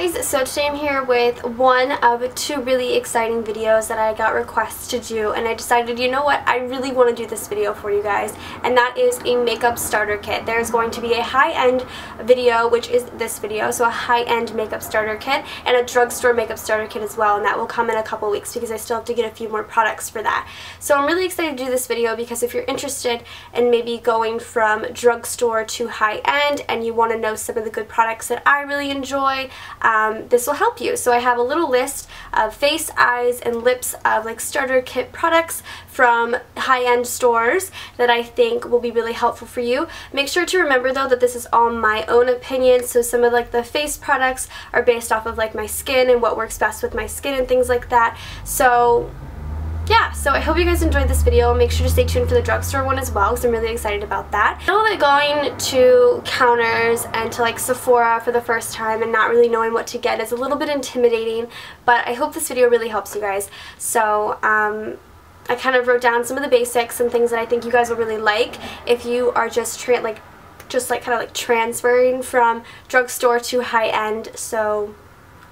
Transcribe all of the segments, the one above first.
guys, so today I'm here with one of two really exciting videos that I got requests to do, and I decided, you know what, I really want to do this video for you guys, and that is a makeup starter kit. There's going to be a high-end video, which is this video, so a high-end makeup starter kit, and a drugstore makeup starter kit as well, and that will come in a couple weeks because I still have to get a few more products for that. So I'm really excited to do this video because if you're interested in maybe going from drugstore to high-end and you want to know some of the good products that I really enjoy, this will help you. So I have a little list of face, eyes, and lips of like starter kit products from high-end stores that I think will be really helpful for you. Make sure to remember though that this is all my own opinion, so some of like the face products are based off of like my skin and what works best with my skin and things like that. So yeah, so I hope you guys enjoyed this video. Make sure to stay tuned for the drugstore one as well because I'm really excited about that. I know that going to counters and to like Sephora for the first time and not really knowing what to get is a little bit intimidating, but I hope this video really helps you guys. So I kind of wrote down some of the basics and things that I think you guys will really like if you are just kind of transferring from drugstore to high-end. So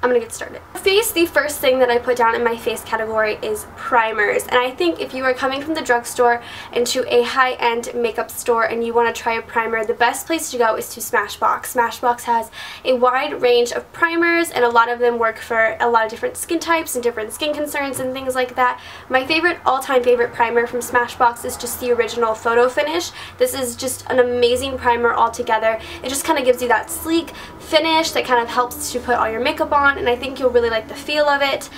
I'm gonna get started. Face, the first thing that I put down in my face category is primers, and I think if you are coming from the drugstore into a high-end makeup store and you want to try a primer, the best place to go is to Smashbox. Smashbox has a wide range of primers and a lot of them work for a lot of different skin types and different skin concerns and things like that. My all-time favorite primer from Smashbox is just the original Photo Finish. This is just an amazing primer altogether. It just kind of gives you that sleek finish that kind of helps to put all your makeup on, and I think you'll really like the feel of it.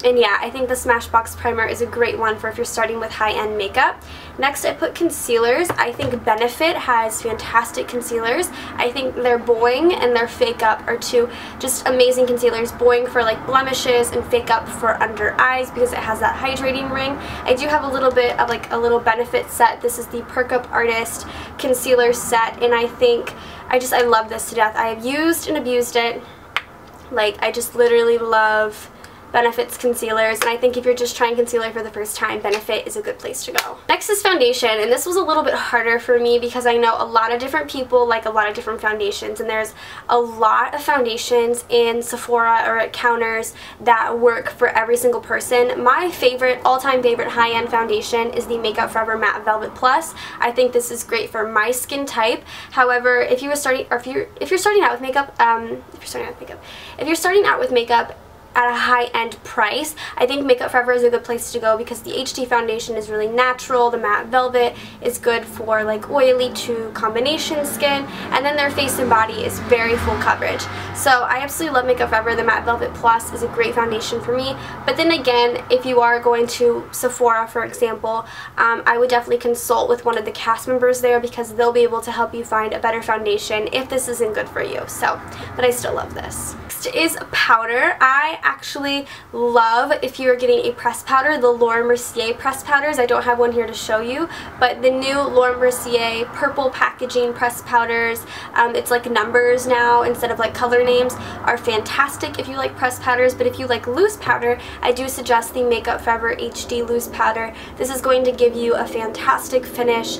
And yeah, I think the Smashbox primer is a great one for if you're starting with high-end makeup. Next, I put concealers. I think Benefit has fantastic concealers. I think their Boing and their Fake Up are two just amazing concealers. Boing for like blemishes and Fake Up for under eyes because it has that hydrating ring. I do have a little bit of like a little Benefit set. This is the Perk Up Artist concealer set, and I think I love this to death. I have used and abused it. Like, I just literally love Benefit's concealers, and I think if you're just trying concealer for the first time, Benefit is a good place to go. Next is foundation, and this was a little bit harder for me because I know a lot of different people like a lot of different foundations, and there's a lot of foundations in Sephora or at counters that work for every single person. My favorite, all-time favorite high-end foundation is the Makeup Forever Matte Velvet Plus. I think this is great for my skin type. However, if you're starting out with makeup at a high-end price, I think Makeup Forever is a good place to go because the HD foundation is really natural. The matte velvet is good for like oily to combination skin, and then their face and body is very full coverage. So I absolutely love Makeup Forever. The Matte Velvet Plus is a great foundation for me. But then again, if you are going to Sephora, for example, I would definitely consult with one of the cast members there because they'll be able to help you find a better foundation if this isn't good for you. So, but I still love this. Next is powder. I actually love, if you're getting a pressed powder, the Mercier pressed powders. I don't have one here to show you, but the new Mercier purple packaging pressed powders, it's like numbers now instead of like color names, are fantastic if you like pressed powders. But if you like loose powder, I do suggest the Makeup Forever HD loose powder. This is going to give you a fantastic finish.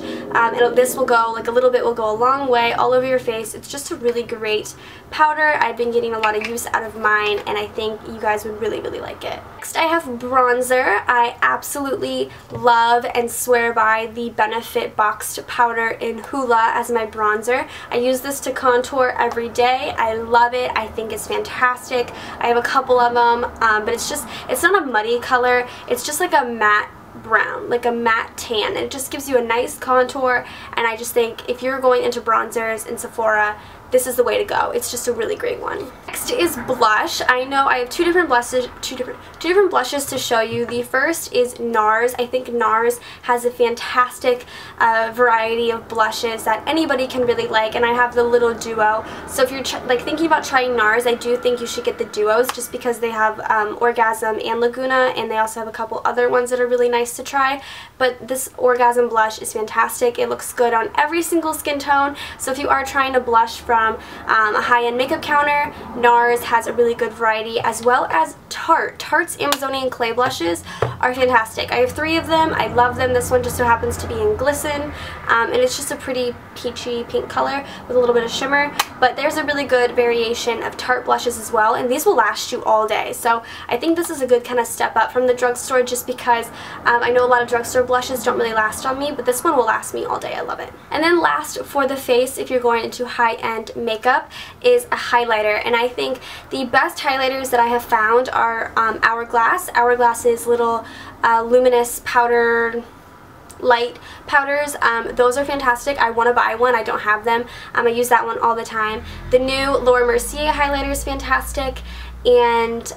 This will go, like a little bit will go a long way all over your face. It's just a really great powder. I've been getting a lot of use out of mine, and I think you guys would really, really like it. Next, I have bronzer. I absolutely love and swear by the Benefit boxed powder in Hoola as my bronzer. I use this to contour every day. I love it. I think it's fantastic. I have a couple of them, but it's not a muddy color. It's just like a matte brown, like a matte tan, and it just gives you a nice contour, and I just think if you're going into bronzers in Sephora, this is the way to go. It's just a really great one. Next is blush. I know I have two different blushes to show you. The first is NARS. I think NARS has a fantastic variety of blushes that anybody can really like, and I have the little duo. So if you're like thinking about trying NARS, I do think you should get the duos just because they have Orgasm and Laguna, and they also have a couple other ones that are really nice to try. But this Orgasm blush is fantastic. It looks good on every single skin tone. So if you are trying to blush from from a high-end makeup counter. NARS has a really good variety, as well as Tarte. Tarte's Amazonian clay blushes are fantastic. I have 3 of them. I love them. This one just so happens to be in Glisten, and it's just a pretty peachy pink color with a little bit of shimmer. But there's a really good variation of Tarte blushes as well, and these will last you all day. So I think this is a good kind of step up from the drugstore, just because I know a lot of drugstore blushes don't really last on me, but this one will last me all day. I love it. And then last for the face, if you're going into high-end makeup, is a highlighter. And I think the best highlighters that I have found are Hourglass. Hourglass's little luminous powder light powders. Those are fantastic. I want to buy one. I don't have them. I use that one all the time. The new Mercier highlighter is fantastic, and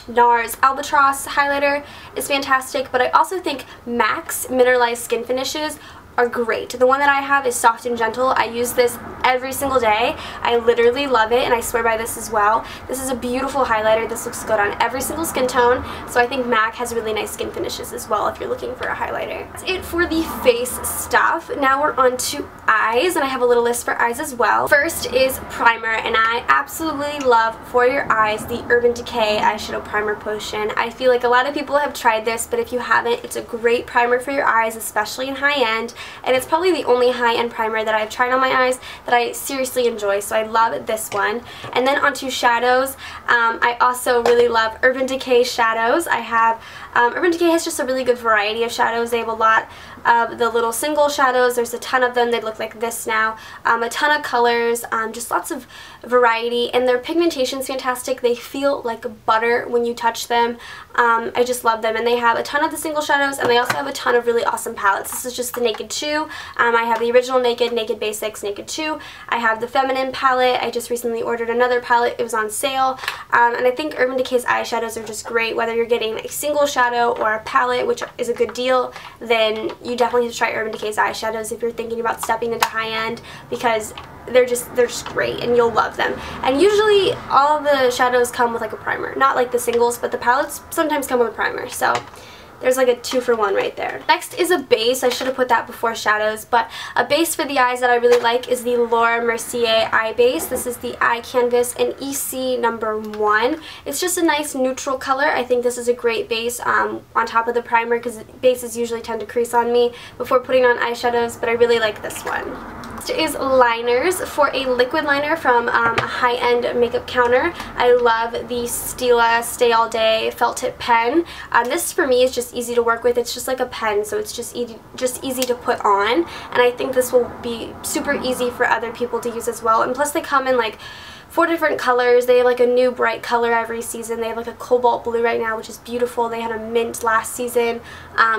NARS Albatross highlighter is fantastic, but I also think MAC's Mineralized Skin Finishes are great. The one that I have is Soft and Gentle. I use this every single day. I literally love it, and I swear by this as well. This is a beautiful highlighter. This looks good on every single skin tone, so I think MAC has really nice skin finishes as well if you're looking for a highlighter. That's it for the face stuff. Now we're on to eyes, and I have a little list for eyes as well. First is primer, and I absolutely love for your eyes the Urban Decay Eyeshadow Primer Potion. I feel like a lot of people have tried this, but if you haven't, it's a great primer for your eyes, especially in high-end. And it's probably the only high-end primer that I've tried on my eyes that I seriously enjoy, so I love this one. And then onto shadows, I also really love Urban Decay shadows. I have, Urban Decay has just a really good variety of shadows. They have a lot of the little single shadows. There's a ton of them. They look like this now. A ton of colors, just lots of variety, and their pigmentation's fantastic. They feel like butter when you touch them. I just love them, and they have a ton of the single shadows, and they also have a ton of really awesome palettes. This is just the Naked 2. I have the original Naked, Naked Basics, Naked 2. I have the Feminine palette. I just recently ordered another palette. It was on sale, and I think Urban Decay's eyeshadows are just great. Whether you're getting a single shadow or a palette, which is a good deal, then you definitely need to try Urban Decay's eyeshadows if you're thinking about stepping into high-end, because they're just great, and you'll love them. And usually all of the shadows come with like a primer, not like the singles, but the palettes sometimes come with a primer, so there's like a 2-for-1 right there. Next is a base. I should have put that before shadows, but a base for the eyes that I really like is the Mercier eye base. This is the Eye Canvas in EC number 1. It's just a nice neutral color. I think this is a great base on top of the primer, because bases usually tend to crease on me before putting on eyeshadows, but I really like this one. Next is liners. For a liquid liner from a high-end makeup counter, I love the Stila Stay All Day Felt Tip Pen. This for me is just easy to work with. It's just like a pen, so it's just easy to put on, and I think this will be super easy for other people to use as well. And plus they come in like 4 different colors. They have like a new bright color every season. They have like a cobalt blue right now, which is beautiful. They had a mint last season.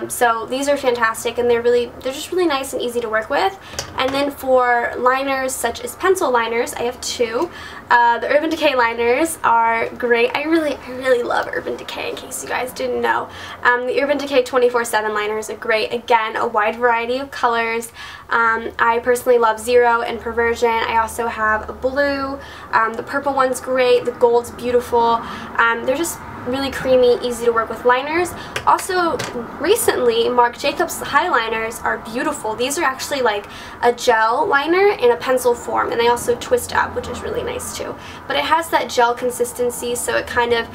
So these are fantastic, and they're just really nice and easy to work with. And then for liners such as pencil liners, I have 2. The Urban Decay liners are great. I really love Urban Decay, in case you guys didn't know. The Urban Decay 24/7 liners are great. Again, a wide variety of colors. I personally love Zero and Perversion. I also have a blue. The purple one's great. The gold's beautiful. They're just really creamy, easy to work with liners. Also, recently, Marc Jacobs highliners are beautiful. These are actually like a gel liner in a pencil form, and they also twist up, which is really nice too. But it has that gel consistency, so it kind of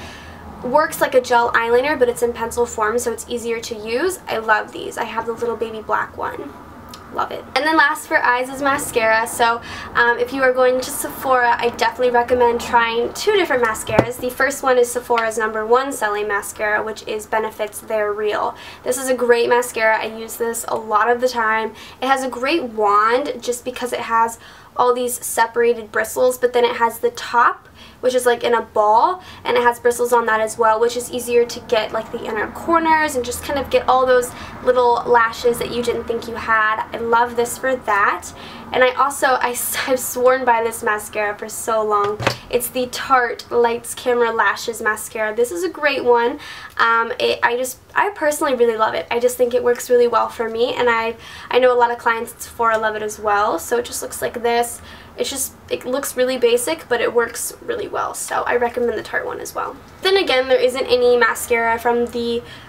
works like a gel eyeliner, but it's in pencil form, so it's easier to use. I love these. I have the little baby black one. Love it. And then last for eyes is mascara. So if you are going to Sephora, I definitely recommend trying 2 different mascaras. The first one is Sephora's #1 selling mascara, which is Benefit's They're Real. This is a great mascara. I use this a lot of the time. It has a great wand just because it has all these separated bristles, but then it has the top, which is like in a ball, and it has bristles on that as well, which is easier to get like the inner corners and just kind of get all those little lashes that you didn't think you had. I love this for that. And I've sworn by this mascara for so long. It's the Tarte Lights Camera Lashes Mascara. This is a great one. I personally really love it. I just think it works really well for me, and I know a lot of clients at Sephora love it as well. So it just looks like this. it looks really basic, but it works really well, so I recommend the Tarte one as well. Then again, there isn't any mascara from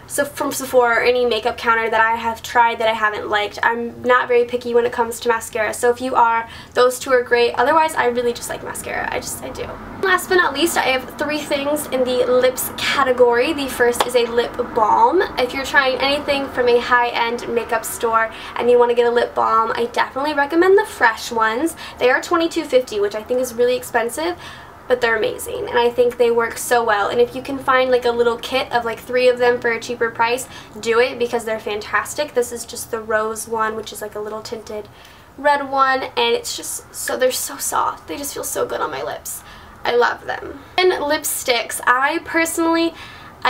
Sephora or any makeup counter that I have tried that I haven't liked. I'm not very picky when it comes to mascara, so if you are, those two are great. Otherwise, I really just like mascara. I do. Last but not least, I have 3 things in the lips category. The first is a lip balm. If you're trying anything from a high-end makeup store and you want to get a lip balm, I definitely recommend the fresh ones. They are $22.50, which I think is really expensive, but they're amazing, and I think they work so well. And if you can find like a little kit of like 3 of them for a cheaper price, do it, because they're fantastic. This is just the rose one, which is like a little tinted red one, and it's just they're so soft. They just feel so good on my lips. I love them. And lipsticks, I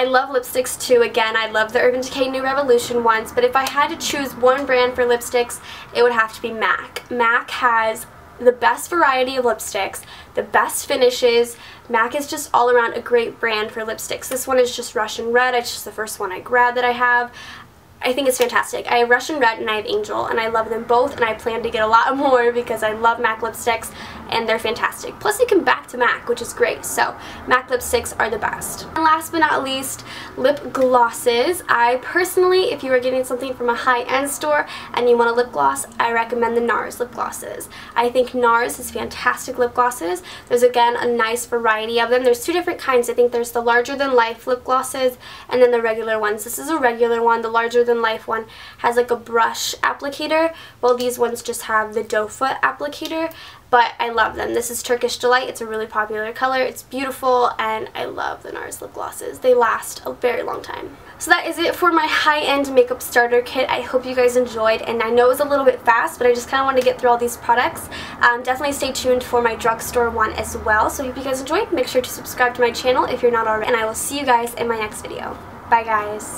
love lipsticks too. Again, I love the Urban Decay New Revolution ones, but if I had to choose one brand for lipsticks, it would have to be MAC. MAC has the best variety of lipsticks, the best finishes. MAC is just all around a great brand for lipsticks. This one is just Russian Red. It's just the first one I grabbed that I have. I think it's fantastic. I have Russian Red and I have Angel, and I love them both, and I plan to get a lot more because I love MAC lipsticks and they're fantastic. Plus you can back to MAC, which is great, so MAC lipsticks are the best. And last but not least, lip glosses. I personally, if you are getting something from a high-end store and you want a lip gloss, I recommend the NARS lip glosses. I think NARS has fantastic lip glosses. There's again a nice variety of them. There's 2 different kinds. I think there's the larger than life lip glosses and then the regular ones. This is a regular one. The larger than life one has like a brush applicator, while these ones just have the doe foot applicator, but I love them. This is Turkish Delight. It's a really popular color. It's beautiful, and I love the NARS lip glosses. They last a very long time. So that is it for my high-end makeup starter kit. I hope you guys enjoyed, and I know it was a little bit fast, but I just kind of wanted to get through all these products. Definitely stay tuned for my drugstore one as well. So I hope you guys enjoyed. Make sure to subscribe to my channel if you're not already, and I will see you guys in my next video. Bye guys.